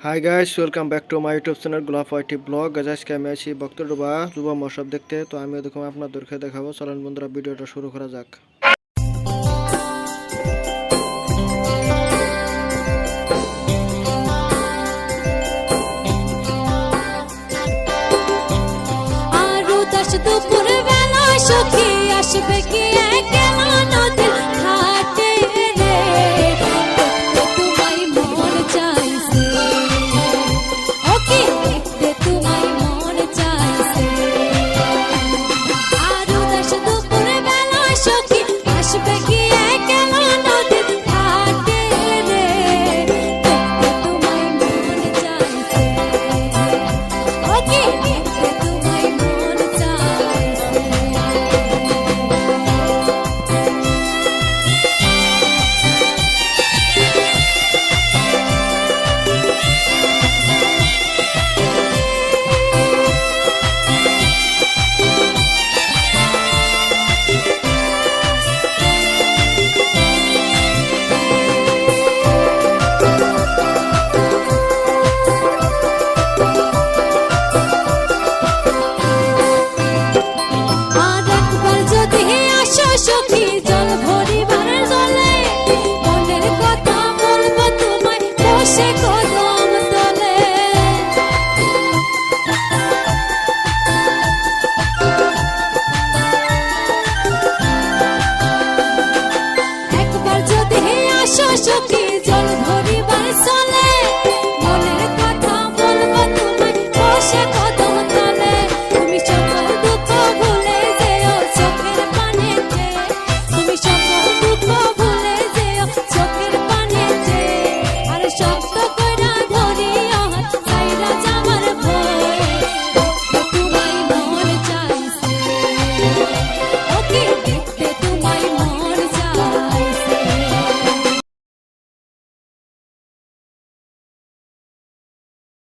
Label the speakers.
Speaker 1: Hi guys, welcome back to my YouTube channel গোলাপ ওয়াইটি blog. আজকে আমি আছি বক্তডোবা যুব মহোৎসব দেখতে। তো আমিও দেখুন আপনাদেরকে দেখাবো। চলেন বন্ধুরা, ভিডিওটা শুরু করা যাক।
Speaker 2: আরো দশ দুপুর বেলা সখী আসবে কি একলা নদীর ঘাটে রে, দেখতে তোমায় মন চাইছে, ওকে দেখতে তোমায় মন চাইছে। আরো দশ দুপুর বেলা সখী আসবে কি একলা নদীর ঘাটে রে, দেখতে তোমায় মন চাইছে, ওকে দেখতে তোমায় মন চাইছে। আর একবার যদি আসো সখী জল ভরিবার জলে, মনের কথা বলবো তোমায় বসে কদমে।